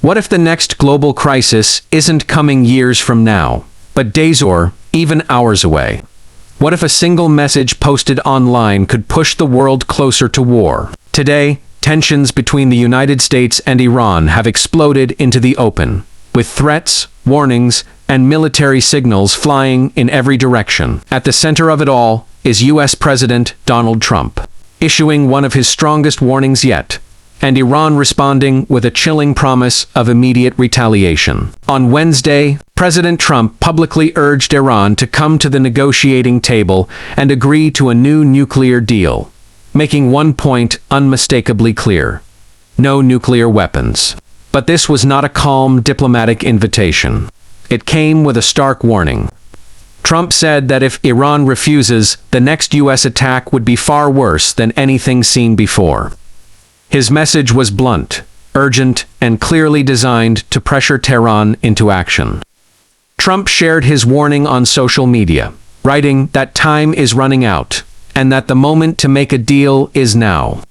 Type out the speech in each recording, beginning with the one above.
What if the next global crisis isn't coming years from now, but days or even hours away? What if a single message posted online could push the world closer to war? Today, tensions between the United States and Iran have exploded into the open, with threats, warnings, and military signals flying in every direction. At the center of it all is U.S. President Donald Trump, issuing one of his strongest warnings yet, and Iran responding with a chilling promise of immediate retaliation. On Wednesday, President Trump publicly urged Iran to come to the negotiating table and agree to a new nuclear deal, making one point unmistakably clear: no nuclear weapons. But this was not a calm diplomatic invitation. It came with a stark warning. Trump said that if Iran refuses, the next U.S. attack would be far worse than anything seen before. His message was blunt, urgent, and clearly designed to pressure Tehran into action. Trump shared his warning on social media, writing that time is running out, and that the moment to make a deal is now.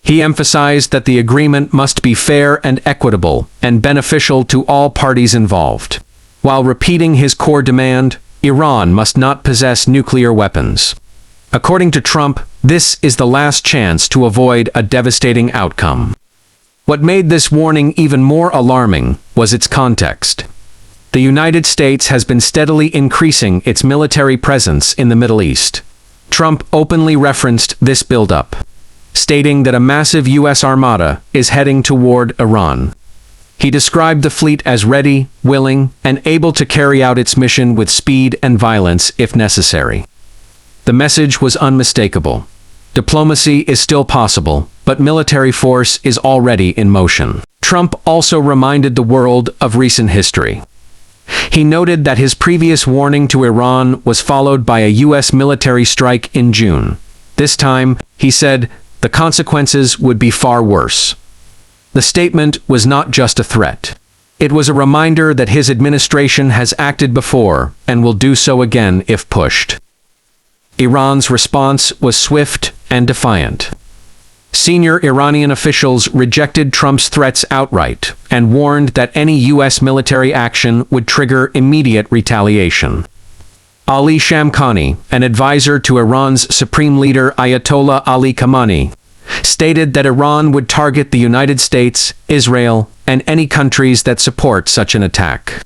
He emphasized that the agreement must be fair and equitable, and beneficial to all parties involved, while repeating his core demand: Iran must not possess nuclear weapons. According to Trump, this is the last chance to avoid a devastating outcome. What made this warning even more alarming was its context. The United States has been steadily increasing its military presence in the Middle East. Trump openly referenced this buildup, stating that a massive U.S. armada is heading toward Iran. He described the fleet as ready, willing, and able to carry out its mission with speed and violence if necessary. The message was unmistakable. Diplomacy is still possible, but military force is already in motion. Trump also reminded the world of recent history. He noted that his previous warning to Iran was followed by a U.S. military strike in June. This time, he said, the consequences would be far worse. The statement was not just a threat. It was a reminder that his administration has acted before and will do so again if pushed. Iran's response was swift and defiant. Senior Iranian officials rejected Trump's threats outright and warned that any U.S. military action would trigger immediate retaliation. Ali Shamkhani, an advisor to Iran's supreme leader Ayatollah Ali Khamenei, stated that Iran would target the United States, Israel, and any countries that support such an attack.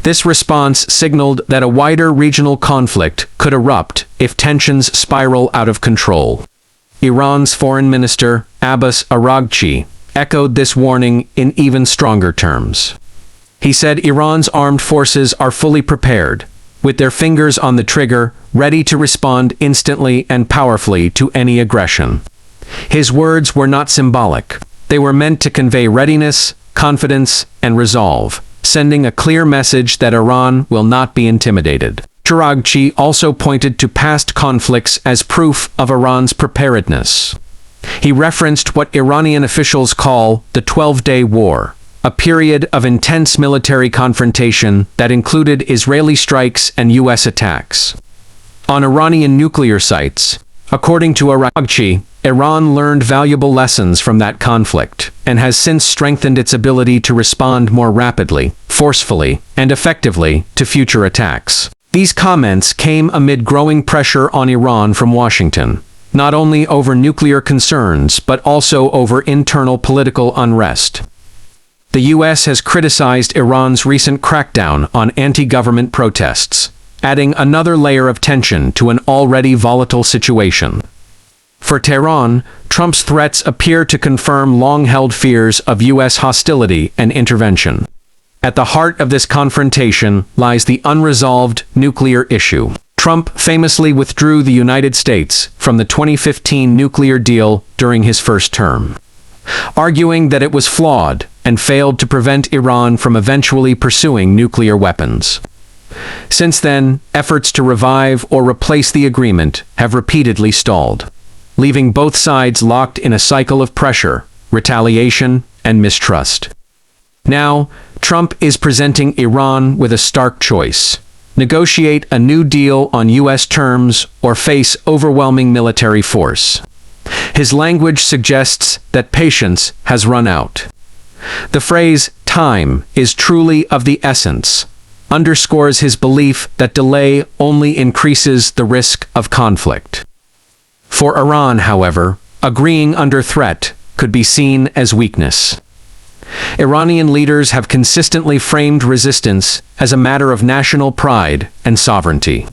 This response signaled that a wider regional conflict could erupt if tensions spiral out of control. Iran's Foreign Minister, Abbas Araghchi, echoed this warning in even stronger terms. He said Iran's armed forces are fully prepared, with their fingers on the trigger, ready to respond instantly and powerfully to any aggression. His words were not symbolic. They were meant to convey readiness, confidence, and resolve, sending a clear message that Iran will not be intimidated. Araghchi also pointed to past conflicts as proof of Iran's preparedness. He referenced what Iranian officials call the 12-day war, a period of intense military confrontation that included Israeli strikes and U.S. attacks on Iranian nuclear sites. According to Araghchi, Iran learned valuable lessons from that conflict and has since strengthened its ability to respond more rapidly, forcefully, and effectively to future attacks. These comments came amid growing pressure on Iran from Washington, not only over nuclear concerns but also over internal political unrest. The U.S. has criticized Iran's recent crackdown on anti-government protests, adding another layer of tension to an already volatile situation. For Tehran, Trump's threats appear to confirm long-held fears of U.S. hostility and intervention. At the heart of this confrontation lies the unresolved nuclear issue. Trump famously withdrew the United States from the 2015 nuclear deal during his first term, arguing that it was flawed and failed to prevent Iran from eventually pursuing nuclear weapons. Since then, efforts to revive or replace the agreement have repeatedly stalled, leaving both sides locked in a cycle of pressure, retaliation, and mistrust. Now, Trump is presenting Iran with a stark choice: negotiate a new deal on U.S. terms or face overwhelming military force. His language suggests that patience has run out. The phrase, time is truly of the essence, underscores his belief that delay only increases the risk of conflict. For Iran, however, agreeing under threat could be seen as weakness. Iranian leaders have consistently framed resistance as a matter of national pride and sovereignty.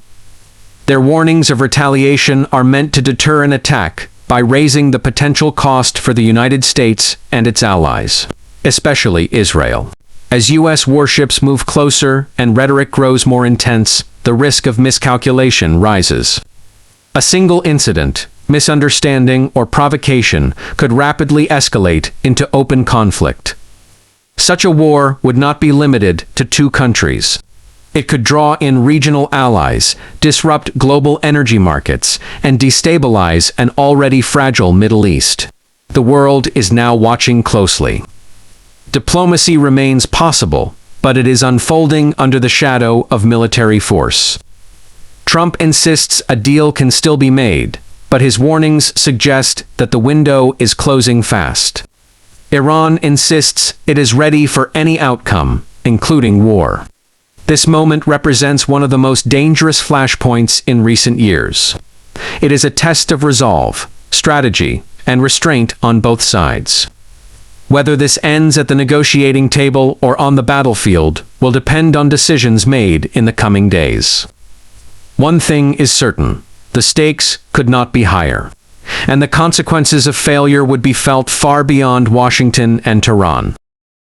Their warnings of retaliation are meant to deter an attack by raising the potential cost for the United States and its allies, especially Israel. As U.S. warships move closer and rhetoric grows more intense, the risk of miscalculation rises. A single incident, misunderstanding, or provocation could rapidly escalate into open conflict. Such a war would not be limited to two countries. It could draw in regional allies, disrupt global energy markets, and destabilize an already fragile Middle East. The world is now watching closely. Diplomacy remains possible, but it is unfolding under the shadow of military force. Trump insists a deal can still be made, but his warnings suggest that the window is closing fast. Iran insists it is ready for any outcome, including war. This moment represents one of the most dangerous flashpoints in recent years. It is a test of resolve, strategy, and restraint on both sides. Whether this ends at the negotiating table or on the battlefield will depend on decisions made in the coming days. One thing is certain: the stakes could not be higher, and the consequences of failure would be felt far beyond Washington and Tehran.